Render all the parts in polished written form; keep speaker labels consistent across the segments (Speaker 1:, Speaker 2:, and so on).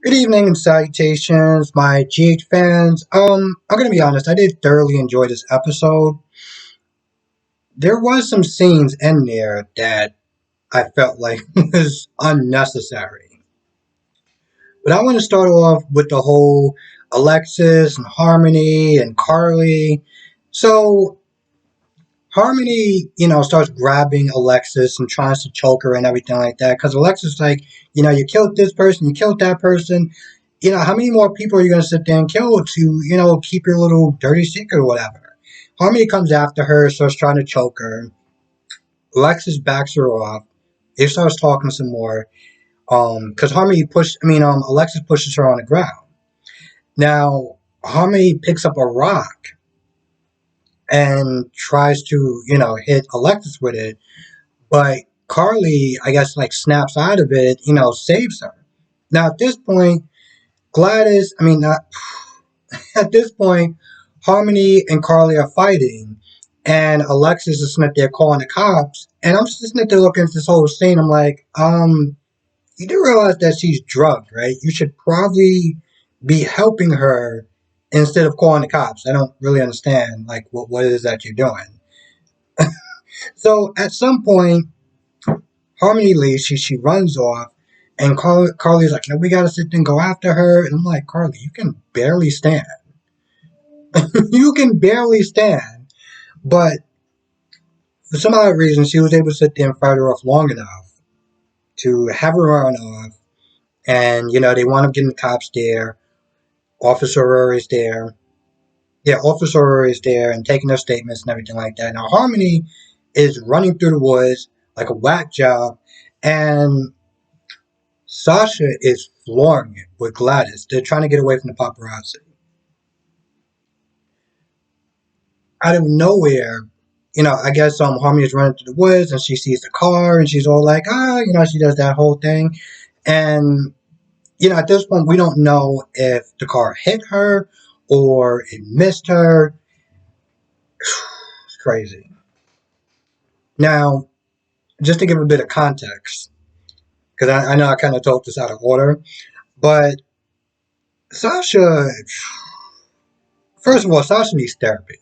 Speaker 1: Good evening and salutations, my GH fans. I'm gonna be honest, I did thoroughly enjoy this episode. There was some scenes in there that I felt like was unnecessary. But I want to start off with the whole Alexis and Harmony and Carly. So Harmony, starts grabbing Alexis and tries to choke her and everything like that. Because Alexis is like, you killed this person, you killed that person. How many more people are you going to sit there and kill to, keep your little dirty secret or whatever? Harmony comes after her, starts trying to choke her. Alexis backs her off. He starts talking some more. Because Alexis pushes her on the ground. Now, Harmony picks up a rock and tries to, hit Alexis with it. But Carly, I guess, like snaps out of it, saves her. Now at this point, Gladys, I mean, not at this point, Harmony and Carly are fighting, and Alexis is sitting there calling the cops. And I'm just sitting there looking at this whole scene. I'm like, you do realize that she's drugged, right? You should probably be helping her instead of calling the cops. I don't really understand, like, what it is that you're doing. So at some point, Harmony leaves. She runs off, and Carly's like, "No, we gotta sit there and go after her." And I'm like, "Carly, you can barely stand. You can barely stand." But for some odd reason, she was able to sit there and fight her off long enough to have her run off. And they wound up getting the cops there. Officer Aurora is there. Yeah, Officer Aurora is there and taking their statements and everything like that. Now Harmony is running through the woods like a whack job, and Sasha is flooring it with Gladys. They're trying to get away from the paparazzi. Out of nowhere, I guess Harmony is running through the woods and she sees the car and she's all like, she does that whole thing. And, at this point, we don't know if the car hit her or it missed her. It's crazy. Now, just to give a bit of context, because I know I kind of told this out of order, but Sasha, first of all, Sasha needs therapy.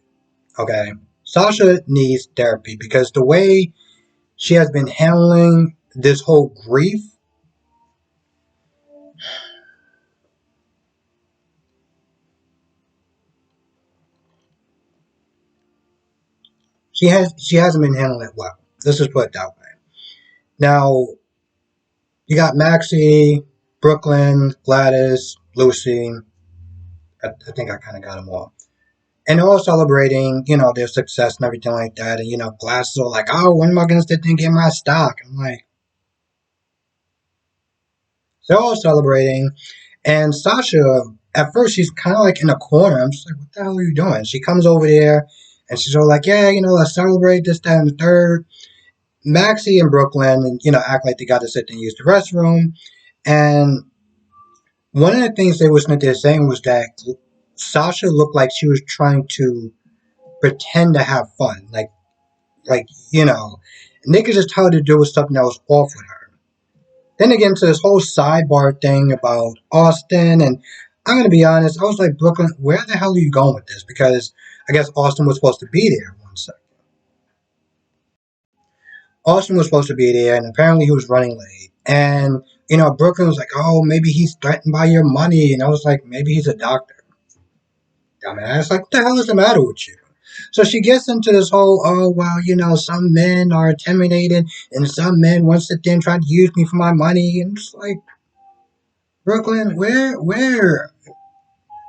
Speaker 1: Okay. Sasha needs therapy because the way she has been handling this whole grief, she hasn't been handling it well. Let's just put it that way. Now you got Maxie, Brooklyn, Gladys, Lucy. I think I kind of got them all. And they're all celebrating, their success and everything like that. And, Gladys is all like, "Oh, when am I going to sit there and get my stock?" I'm like, they're all celebrating. And Sasha, at first, she's kind of like in a corner. I'm just like, "What the hell are you doing?" She comes over there and she's all like, "Yeah, let's celebrate this, that, and the third." Maxie and Brooklyn, act like they got to sit there and use the restroom. And one of the things they was there saying was that Sasha looked like she was trying to pretend to have fun. Like, they could just tell her to do with something that was off with her. Then again, to this whole sidebar thing about Austin, and I'm gonna be honest, I was like, Brooklyn, where the hell are you going with this? Because I guess Austin was supposed to be there one second. Austin was supposed to be there, and apparently he was running late. And Brooklyn was like, "Oh, maybe he's threatened by your money," and I was like, "Maybe he's a doctor." I mean, I was like, "What the hell is the matter with you?" So she gets into this whole, "Oh, well, some men are intimidated, and some men want to sit there and try to use me for my money," and it's like, Brooklyn, where?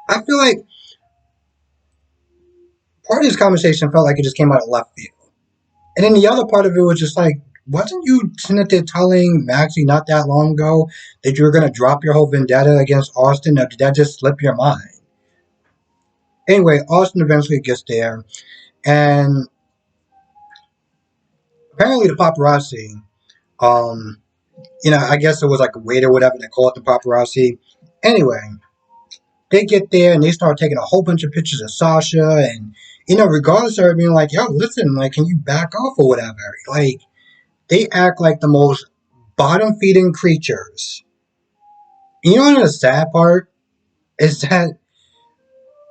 Speaker 1: I feel like part of this conversation felt like it just came out of left field. And then the other part of it was just like, wasn't you sitting there telling Maxie not that long ago that you were going to drop your whole vendetta against Austin, or did that just slip your mind? Anyway, Austin eventually gets there, and apparently the paparazzi, um, I guess it was like a waiter or whatever, they call it the paparazzi. Anyway, they get there and they start taking a whole bunch of pictures of Sasha, and regardless of her being like, "Yo, listen, like, can you back off or whatever?" Like, they act like the most bottom feeding creatures You know, the sad part is that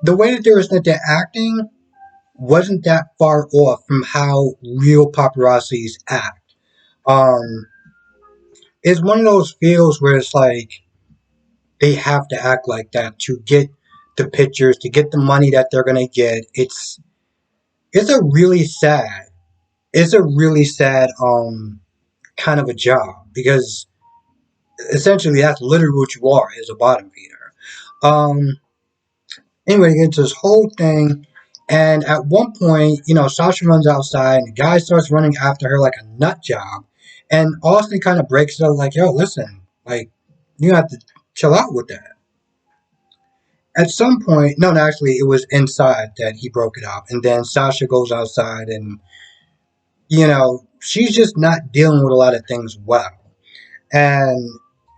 Speaker 1: the way that they're acting wasn't that far off from how real paparazzis act. Um, it's one of those feels where it's like they have to act like that to get the pictures, to get the money that they're gonna get. It's a really sad, it's a really sad kind of a job because essentially that's literally what you are as a bottom feeder. Um, anyway, it's this whole thing. And at one point, Sasha runs outside and the guy starts running after her like a nut job. And Austin kind of breaks it up like, yo, listen, like, you have to chill out with that. At some point, no, actually, it was inside that he broke it up. And then Sasha goes outside and, she's just not dealing with a lot of things well. And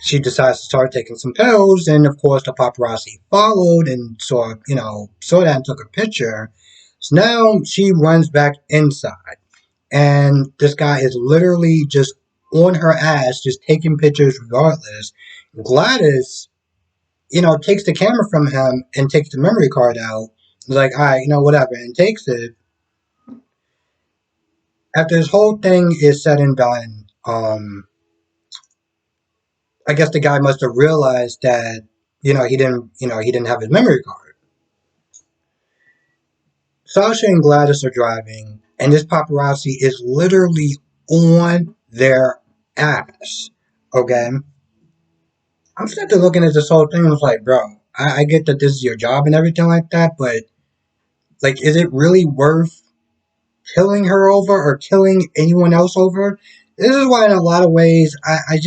Speaker 1: she decides to start taking some pills, and of course the paparazzi followed and saw that and took a picture. So now she runs back inside, and this guy is literally just on her ass, just taking pictures regardless. Gladys, takes the camera from him and takes the memory card out. He's like, all right, whatever, and takes it. After this whole thing is said and done, I guess the guy must have realized that he didn't have his memory card. Sasha and Gladys are driving, and this paparazzi is literally on their ass. Okay, I'm sitting there looking at this whole thing. I was like, bro, I get that this is your job and everything like that, but like, is it really worth killing her over or killing anyone else over? This is why, in a lot of ways, I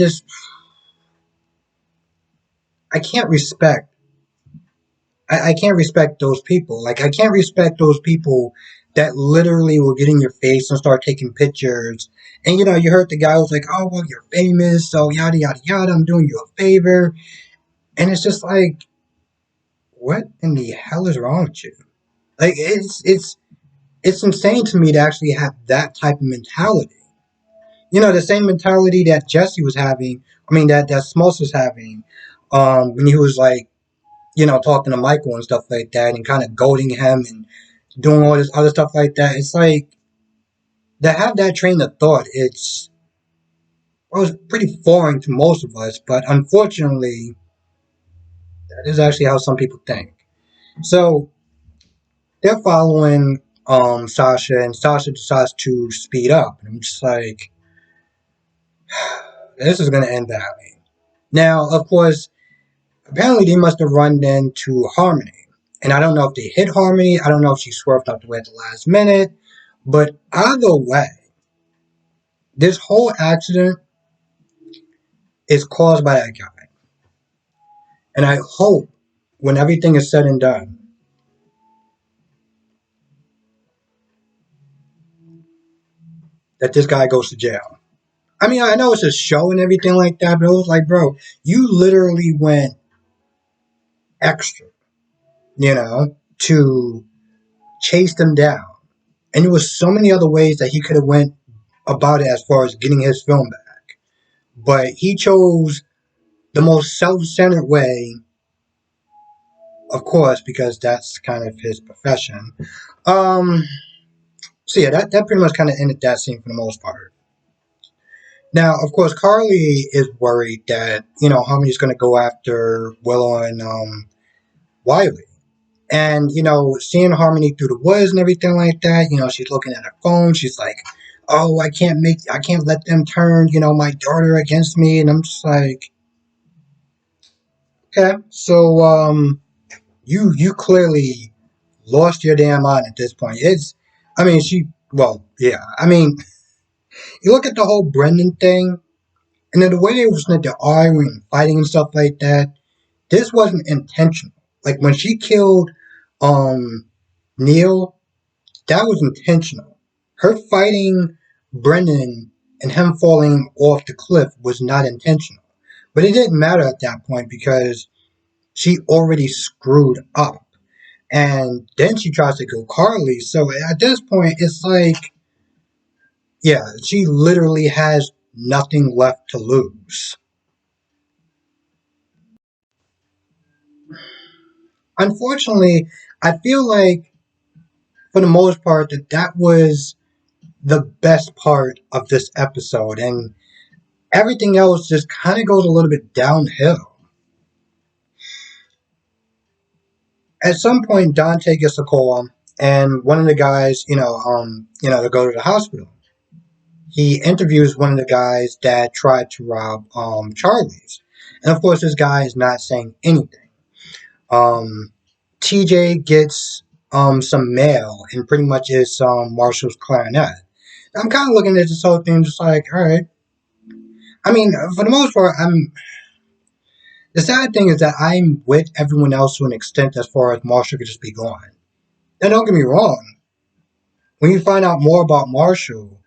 Speaker 1: can't respect I can't respect those people. Like, I can't respect those people that literally will get in your face and start taking pictures. And you heard the guy was like, "Oh well, you're famous, so yada yada yada. I'm doing you a favor." And it's just like, what in the hell is wrong with you? Like, it's insane to me to actually have that type of mentality. The same mentality that Jesse was having. I mean, that Smalls was having, when he was like, talking to Michael and stuff like that, and kind of goading him and doing all this other stuff like that. It's like to have that train of thought. It's pretty foreign to most of us, but unfortunately, that is actually how some people think. So they're following Sasha, and Sasha decides to speed up, and I'm just like, this is going to end badly. Now, of course, apparently they must have run into Harmony, and I don't know if they hit Harmony. I don't know if she swerved out the way at the last minute, but either way, this whole accident is caused by that guy. And I hope when everything is said and done, that this guy goes to jail. I mean, I know it's a show and everything like that, but it was like, bro, you literally went extra, to chase them down. And there was so many other ways that he could have went about it as far as getting his film back. But he chose the most self-centered way, of course, because that's kind of his profession. Um, so yeah, that pretty much kind of ended that scene for the most part. Now, of course, Carly is worried that Harmony's going to go after Willow and Wiley, and seeing Harmony through the woods and everything like that. She's looking at her phone. She's like, "Oh, I can't let them turn my daughter against me." And I'm just like, okay, so you clearly lost your damn mind at this point. I mean, well, yeah, I mean, you look at the whole Brendan thing. And then the way they was like, arguing and fighting and stuff like that, this wasn't intentional. Like when she killed um Neil, that was intentional. Her fighting Brendan and him falling off the cliff was not intentional. But it didn't matter at that point because she already screwed up. And then she tries to kill Carly. So at this point, it's like, yeah, she literally has nothing left to lose. unfortunately, I feel like for the most part that was the best part of this episode, and everything else just kind of goes a little bit downhill. At some point, Dante gets a call, and one of the guys, to go to the hospital. He interviews one of the guys that tried to rob Charlie's, and of course, this guy is not saying anything. Um, TJ gets some mail, and pretty much is Marshall's clarinet. I'm kind of looking at this whole thing, just like, all right. I mean, for the most part, I'm. The sad thing is that I'm with everyone else to an extent as far as Marshall could just be gone. Now, don't get me wrong. When you find out more about Marshall,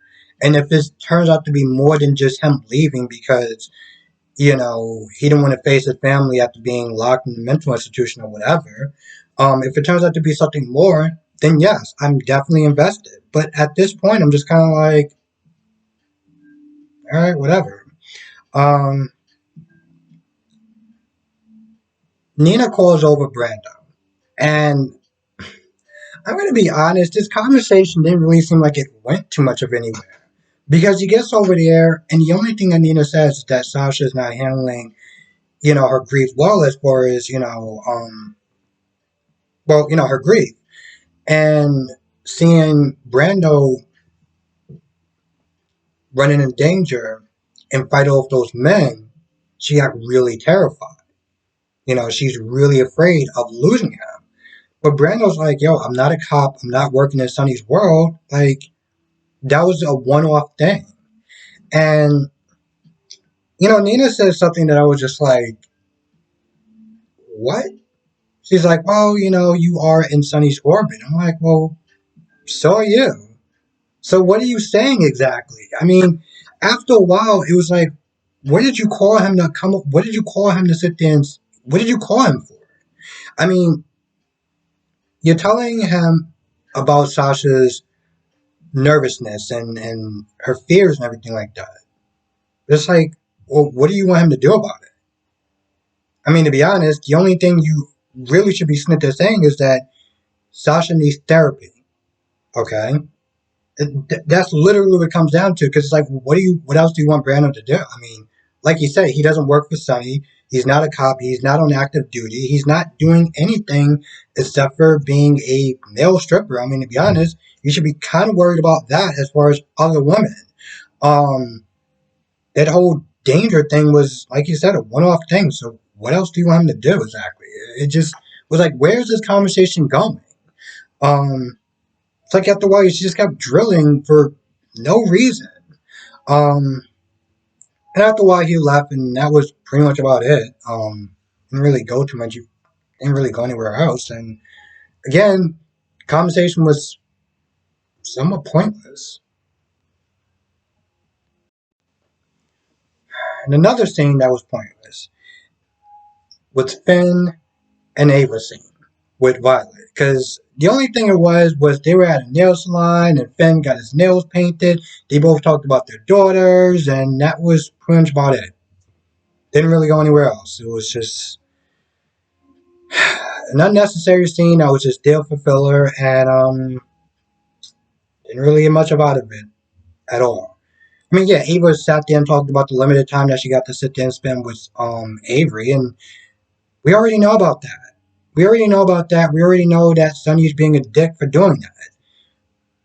Speaker 1: and if this turns out to be more than just him leaving because, he didn't want to face his family after being locked in a mental institution or whatever, if it turns out to be something more, then yes, I'm definitely invested. But at this point, I'm just kind of like, all right, whatever. Um, Nina calls over Brando. And I'm going to be honest, this conversation didn't really seem like it went too much of anywhere. Because he gets over there, and the only thing that Nina says is that Sasha's not handling, her grief well as far as, her grief. And seeing Brando running in danger and fight off those men, she got really terrified. She's really afraid of losing him. But Brando's like, yo, I'm not a cop. I'm not working in Sonny's world. Like, that was a one-off thing. And, Nina says something that I was just like, what? She's like, well, you are in Sonny's orbit. I'm like, well, so are you. So what are you saying exactly? I mean, after a while, it was like, what did you call him to come? What did you call him to sit there and? What did you call him for? I mean, you're telling him about Sasha's nervousness and her fears and everything like that. It's like, well, what do you want him to do about it? I mean, to be honest, the only thing you really should be sitting there saying is that Sasha needs therapy. Okay, that's literally what it comes down to. Because it's like, what else do you want Brandon to do? I mean, like you said, he doesn't work for Sonny. He's not a cop. He's not on active duty. He's not doing anything except for being a male stripper. I mean, to be honest, you should be kind of worried about that as far as other women. Um, that whole danger thing was, like you said, a one-off thing. So what else do you want him to do exactly? It just was like, where's this conversation going? Um, it's like after a while, she just kept drilling for no reason. Um, and after a while, he left, and that was pretty much about it. Didn't really go too much. Didn't really go anywhere else. And again, conversation was somewhat pointless. And another scene that was pointless was Finn and Ava scene with Violet. Because the only thing it was they were at a nail salon and Finn got his nails painted. They both talked about their daughters, and that was pretty much about it. Didn't really go anywhere else. It was just an unnecessary scene that was just there for filler, and didn't really get much out of it at all. I mean, yeah, Ava sat there and talked about the limited time that she got to sit there and spend with Avery, and we already know about that. We already know about that. We already know that Sonny's being a dick for doing that.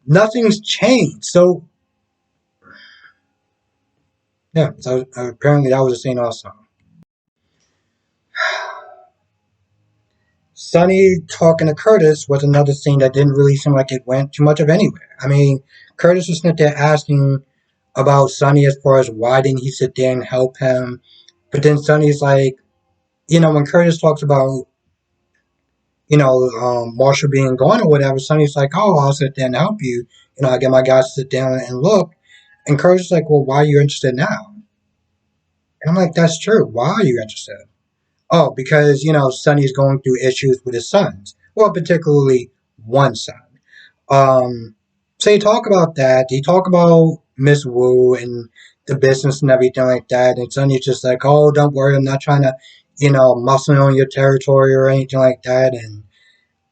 Speaker 1: Nothing's changed. So, yeah, so apparently that was a scene also. Sonny talking to Curtis was another scene that didn't really seem like it went too much of anywhere. I mean, Curtis was sitting there asking about Sonny as far as why didn't he sit there and help him. But then Sonny's like, when Curtis talks about, Marshall being gone or whatever, Sonny's like, oh, I'll sit there and help you. I get my guys to sit down and look. And Curtis is like, well, why are you interested now? And I'm like, that's true. Why are you interested? Oh, because, Sonny's going through issues with his sons. Well, particularly one son. Um, so you talk about that. You talk about Miss Wu and the business and everything like that. And Sonny's just like, oh, don't worry. I'm not trying to, muscling on your territory or anything like that. And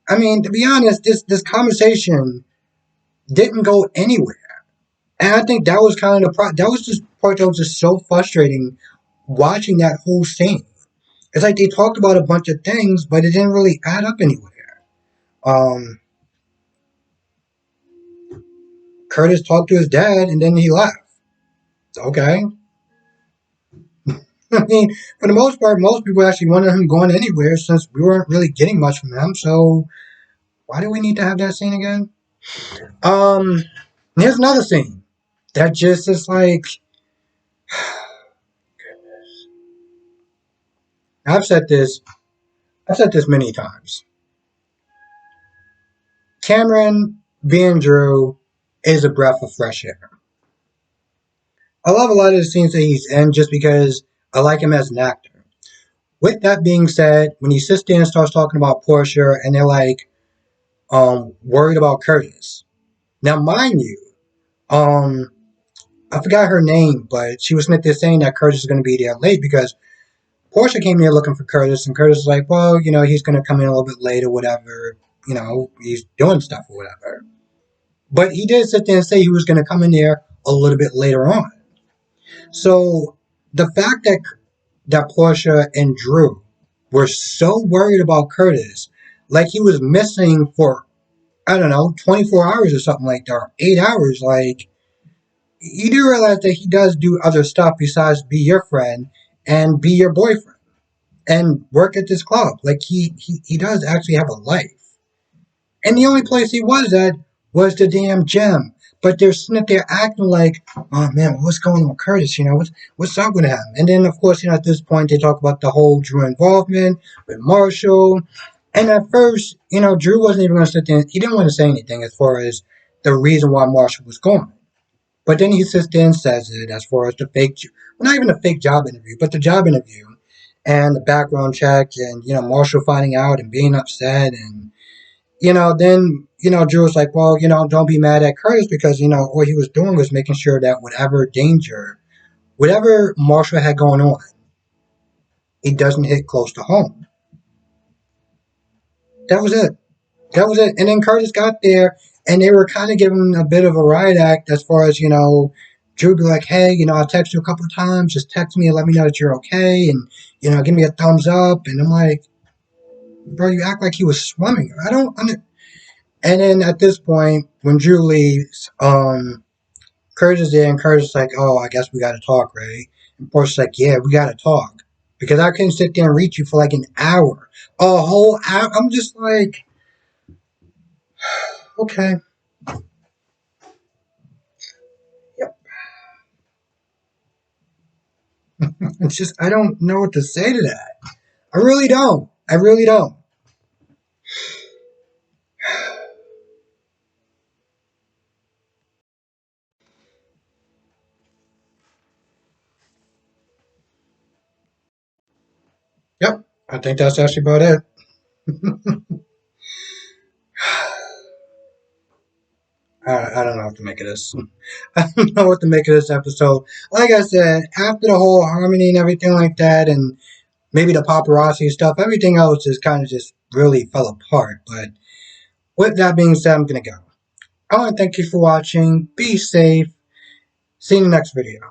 Speaker 1: I mean, to be honest, this conversation didn't go anywhere. And I think that was kind of that was just part that was just so frustrating watching that whole scene. It's like they talked about a bunch of things, but it didn't really add up anywhere. Um, Curtis talked to his dad, and then he left. Okay. I mean, for the most part, most people actually wanted him going anywhere since we weren't really getting much from him. So why do we need to have that scene again? Um, Here's another scene that just is like I've said this. I've said this many times. Cameron being Drew is a breath of fresh air. I love a lot of the scenes that he's in just because I like him as an actor. With that being said, when he sits there and starts talking about Portia and they're like, worried about Curtis. Now, mind you, um, I forgot her name, but she was there saying that Curtis is going to be there late because Portia came here looking for Curtis, and Curtis was like, well, he's going to come in a little bit later, whatever. He's doing stuff or whatever. But he did sit there and say he was going to come in there a little bit later on. So the fact that Portia and Drew were so worried about Curtis, like he was missing for, I don't know, 24 hours or something like that, or 8 hours, like, you do realize that he does do other stuff besides be your friend and be your boyfriend and work at this club. Like, he does actually have a life. And the only place he was at was the damn gym. But they're sitting there acting like, oh man, what's going on with Curtis? What's up with him? And then, of course, at this point, they talk about the whole Drew involvement with Marshall. And at first, Drew wasn't even going to sit there. He didn't want to say anything as far as the reason why Marshall was gone. But then he sits there and says it as far as the well, not even the fake job interview, but the job interview and the background check and, Marshall finding out and being upset and then, Drew was like, well, don't be mad at Curtis because, what he was doing was making sure that whatever danger, whatever Marshall had going on, it doesn't hit close to home. That was it. That was it. And then Curtis got there and they were kind of giving him a bit of a riot act as far as, Drew be like, hey, I'll text you a couple of times. Just text me and let me know that you're okay. And, give me a thumbs up. And I'm like, bro, you act like he was swimming. I don't, and then at this point, when Drew leaves, Curtis is there, and Curtis is like, "Oh, I guess we got to talk, right?" And Portia's like, "Yeah, we got to talk because I couldn't sit there and reach you for like an hour, a whole hour." I'm just like, okay, yep. It's just I don't know what to say to that. I really don't. I really don't. Yep, I think that's actually about it. I don't know what to make of this. I don't know what to make of this episode. Like I said, after the whole harmony and everything like that, and maybe the paparazzi stuff, everything else just kind of just really fell apart. But with that being said, I'm going to go. I want to thank you for watching. Be safe. See you in the next video.